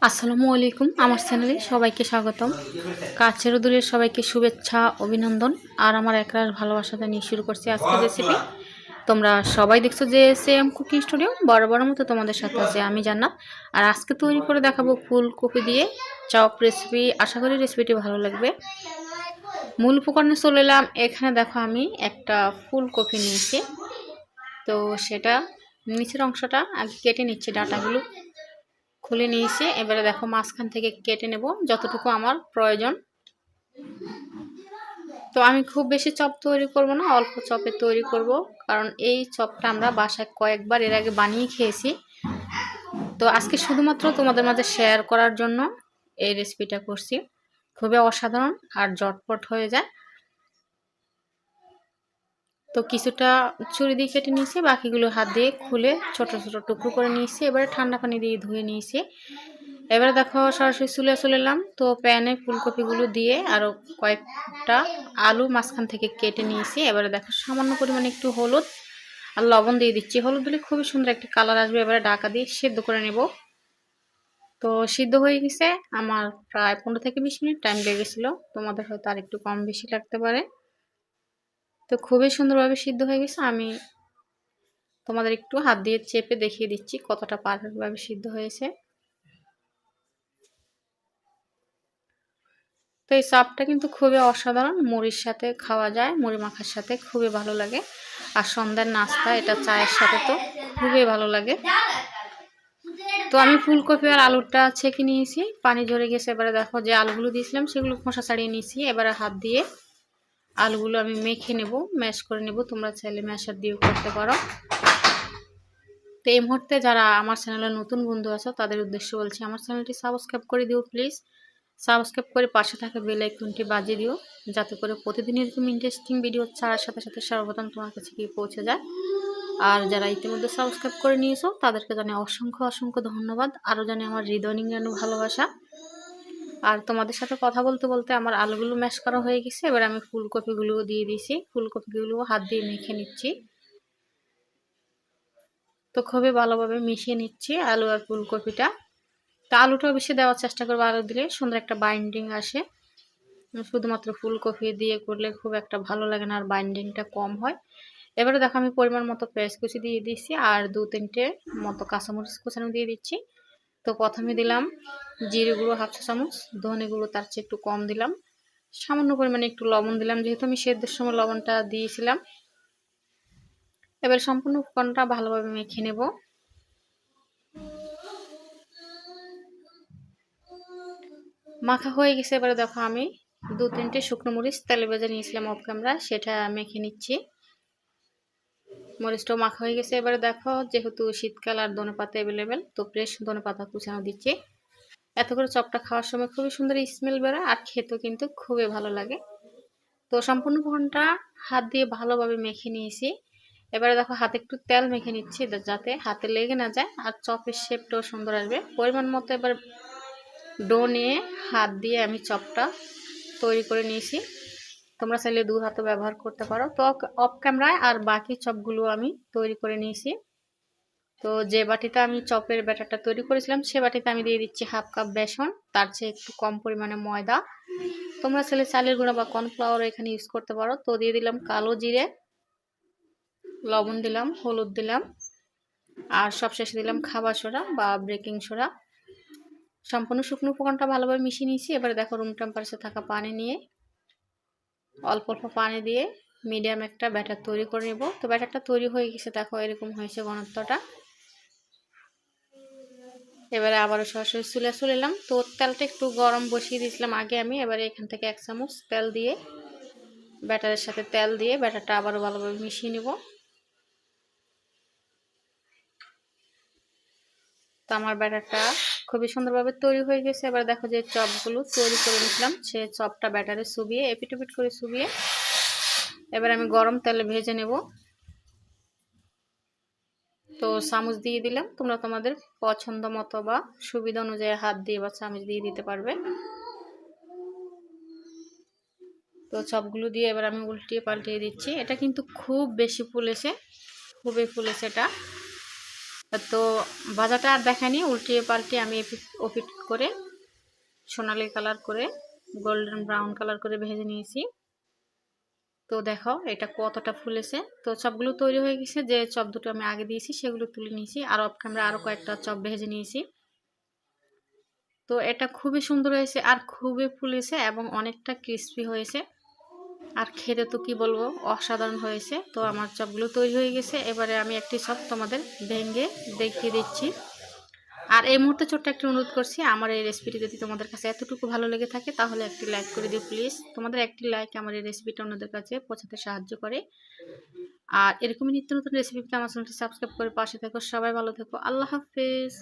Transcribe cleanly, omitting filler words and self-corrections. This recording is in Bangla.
আসসালামু আলাইকুম। আমার চ্যানেলে সবাইকে স্বাগতম। কাছের ও দূরের সবাইকে শুভেচ্ছা, অভিনন্দন আর আমার একরাশ ভালোবাসা জানিয়ে শুরু করছি আজকের রেসিপি। তোমরা সবাই দেখছো যে সেম কুকিং স্টুডিও, বরাবর মতো তোমাদের সাথে আছে আমি জান্নাত। আর আজকে তৈরি করে দেখাবো ফুলকপি দিয়ে চপ রেসিপি। আশা করি রেসিপিটি ভালো লাগবে। মূল উপকরণে চলে এলাম। এখানে দেখো আমি একটা ফুলকপি নিয়েছি। তো সেটা নিচের অংশটা আগে কেটে নিচ্ছি, ডাটাগুলো খুলে নিয়েছি। এবারে দেখো মাঝখান থেকে কেটে নেব যতটুকু আমার প্রয়োজন। তো আমি খুব বেশি চপ তৈরি করব না, অল্প চপে তৈরি করব, কারণ এই চপটা আমরা বাসায় কয়েকবার এর আগে বানিয়ে খেয়েছি। তো আজকে শুধুমাত্র তোমাদের মাঝে শেয়ার করার জন্য এই রেসিপিটা করছি। খুবই অসাধারণ আর ঝটপট হয়ে যায়। তো কিছুটা ছুরি দিয়ে কেটে নিয়েছি, বাকিগুলো হাত দিয়ে খুলে ছোট ছোট টুকরো করে নিয়েছি। এবারে ঠান্ডা পানি দিয়ে ধুয়ে নিয়েছি। এবারে দেখো সরাসরি চলে এলাম। তো প্যানে ফুলকপিগুলো দিয়ে আরও কয়েকটা আলু মাঝখান থেকে কেটে নিয়েছি। এবারে দেখো সামান্য পরিমাণে একটু হলুদ আর লবণ দিয়ে দিচ্ছি। হলুদ দিলে খুবই সুন্দর একটা কালার আসবে। এবারে ঢাকা দিয়ে সিদ্ধ করে নেব। তো সিদ্ধ হয়ে গেছে আমার, প্রায় 15 থেকে 20 মিনিট টাইম লেগেছিলো। তোমাদের হয়তো আর একটু কম বেশি লাগতে পারে। তো খুবই সুন্দরভাবে সিদ্ধ হয়ে গেছে। আমি তোমাদের একটু হাত দিয়ে চেপে দেখিয়ে দিচ্ছি কতটা পারফেক্টভাবে সিদ্ধ হয়েছে। তো এই চপটা কিন্তু খুবই অসাধারণ, মুড়ির সাথে খাওয়া যায়, মুড়ি মাখার সাথে খুবই ভালো লাগে। আর সন্ধ্যার নাস্তা এটা চায়ের সাথে তো খুবই ভালো লাগে। তো আমি ফুলকপি আর আলুটা ছেঁকে নিয়েছি, পানি ঝরে গেছে। এবারে দেখো যে আলুগুলো দিয়েছিলাম সেগুলো খোসা ছাড়িয়ে নিয়েছি। এবারে হাত দিয়ে আলুগুলো আমি মেখে নেব, ম্যাশ করে নেব। তোমরা চাইলে ম্যাশার দিয়েও করতে পারো। তো এই মুহূর্তে যারা আমার চ্যানেলে নতুন বন্ধু আছো তাদের উদ্দেশ্য বলছি, আমার চ্যানেলটি সাবস্ক্রাইব করে দিও প্লিজ। সাবস্ক্রাইব করে পাশে থাকা বেল আইকনটি বাজিয়ে দিও, যাতে করে প্রতিদিন এরকম ইন্টারেস্টিং ভিডিও ছাড়ার সাথে সাথে সর্বপ্রথম তোমার কাছে গিয়ে পৌঁছে যায়। আর যারা ইতিমধ্যে সাবস্ক্রাইব করে নিয়েছো তাদেরকে জানাই অসংখ্য অসংখ্য ধন্যবাদ। আরও জানি আমার হৃদয় নিংড়ানো ভালোবাসা। আর তোমাদের সাথে কথা বলতে বলতে আমার আলুগুলো ম্যাশ করা হয়ে গেছে। এবার আমি ফুলকপিগুলোও দিয়ে দিয়েছি, ফুলকপিগুলো হাত দিয়ে মেখে নিচ্ছি। তো খুবই ভালোভাবে মিশিয়ে নিচ্ছি আলু আর ফুলকপিটা। তো আলুটাও বেশি দেওয়ার চেষ্টা করবো, আলু দিলে সুন্দর একটা বাইন্ডিং আসে। শুধুমাত্র ফুলকপি দিয়ে করলে খুব একটা ভালো লাগে না, আর বাইন্ডিংটা কম হয়। এবারে দেখো আমি পরিমাণ মতো পেঁয়াজ কুচি দিয়ে দিচ্ছি আর 2-3টে মতো কাঁচামরিচ কুচানো দিয়ে দিচ্ছি। তো প্রথমে দিলাম জিরে গুঁড়ো 1/2 চা চামচ, ধনে গুঁড়ো তার চেয়ে একটু কম দিলাম, সামান্য পরিমাণে একটু লবণ দিলাম, যেহেতু আমি সেদ্ধের সময় লবণটা দিয়েছিলাম। এবার সম্পূর্ণ উপকরণটা ভালোভাবে মেখে নেব। মাখা হয়ে গেছে। এবারে দেখো আমি 2-3টে শুকনো মরিচ তেলে ভেজে নিয়েছিলাম অফ ক্যামেরা, সেটা মেখে নিচ্ছি। মরিচটাও মাখা হয়ে গেছে। এবারে দেখো যেহেতু শীতকাল আর ধনেপাতা অ্যাভেলেবেল, তো ফ্রেশ ধনেপাতা কুচানো দিচ্ছি। এত করে চপটা খাওয়ার সময় খুবই সুন্দর স্মেল বেরোয় আর খেতেও কিন্তু খুবই ভালো লাগে। তো সম্পূর্ণ উপকরণটা হাত দিয়ে ভালোভাবে মেখে নিয়েছি। এবারে দেখো হাতে একটু তেল মেখে নিচ্ছি যাতে হাতে লেগে না যায় আর চপের শেপটাও সুন্দর আসবে। পরিমাণ মতো এবার ডো নিয়ে হাত দিয়ে আমি চপটা তৈরি করে নিয়েছি। তোমরা চাইলে 2 হাতও ব্যবহার করতে পারো। তো অফ ক্যামেরায় আর বাকি চপগুলো আমি তৈরি করে নিয়েছি। তো যে বাটিতে আমি চপের ব্যাটারটা তৈরি করেছিলাম সে বাটিতে আমি দিয়ে দিচ্ছি 1/2 কাপ বেসন, তার চেয়ে একটু কম পরিমাণে ময়দা। তোমরা চাইলে চালের গুঁড়া বা কর্নফ্লাওয়ার এখানে ইউজ করতে পারো। তো দিয়ে দিলাম কালো জিরে, লবণ দিলাম, হলুদ দিলাম আর সবশেষে দিলাম খাবার সোডা বা বেকিং সোডা। সম্পূর্ণ শুকনো উপকরণটা ভালোভাবে মিশিয়ে নিয়েছি। এবারে দেখো রুম টেম্পারেচারে থাকা পানি নিয়ে অল্প অল্প পানি দিয়ে মিডিয়াম একটা ব্যাটার তৈরি করে নেব। তো ব্যাটারটা তৈরি হয়ে গেছে, দেখো এরকম হয়েছে ঘনত্বটা। এবারে আবারও সরাসরি চলে এলাম। তো তেলটা একটু গরম বসিয়ে দিয়েছিলাম আগে আমি। এবারে এখান থেকে 1 চামচ তেল দিয়ে ব্যাটারের সাথে তেল দিয়ে ব্যাটারটা আবারও ভালোভাবে মিশিয়ে নেব। তো আমার ব্যাটারটা খুবই সুন্দরভাবে তৈরি হয়ে গেছে। এবার দেখো যে চপগুলো তৈরি করে নিয়েছিলাম সে চপটা ব্যাটারে চুবিয়ে এপিট ওপিট করে চুবিয়ে এবার আমি গরম তেলে ভেজে নেব। তো চামচ দিয়ে দিলাম, তোমরা তোমাদের পছন্দ মতো বা সুবিধা অনুযায়ী হাত দিয়ে বা চামচ দিয়ে দিতে পারবে। তো চপগুলো দিয়ে এবার আমি উল্টিয়ে পাল্টিয়ে দিচ্ছি। এটা কিন্তু খুব বেশি ফুলেছে, খুবই ফুলেছে এটা। তো ভাজাটা আর দেখায়নি, উল্টিয়ে পাল্টে আমি ওপিট করে সোনালি কালার করে গোল্ডেন ব্রাউন কালার করে ভেজে নিয়েছি। তো দেখো এটা কতটা ফুলেছে। তো চপগুলো তৈরি হয়ে গেছে। যে চপ দুটো আমি আগে দিয়েছি সেগুলো তুলে নিয়েছি, আর অফ ক্যামেরা আরও কয়েকটা চপ ভেজে নিয়েছি। তো এটা খুবই সুন্দর হয়েছে আর খুবই ফুলেছে এবং অনেকটা ক্রিস্পি হয়েছে। আর খেতে তো কি বলবো, অসাধারণ হয়েছে। তো আমার চপগুলো তৈরি হয়ে গেছে। এবারে আমি একটি চপ তোমাদের ভেঙে দেখিয়ে দিচ্ছি। আর এই মুহূর্তে ছোট্ট একটি অনুরোধ করছি, আমার এই রেসিপিটি যদি তোমাদের কাছে এতটুকু ভালো লেগে থাকে তাহলে একটি লাইক করে দিও প্লিজ। তোমাদের একটি লাইক আমার এই রেসিপিটা অন্যদের কাছে পৌঁছাতে সাহায্য করে। আর এরকমই নিত্য নতুন রেসিপি পেতে আমার চ্যানেলটি সাবস্ক্রাইব করে পাশে থেকো। সবাই ভালো থেকো। আল্লাহ হাফেজ।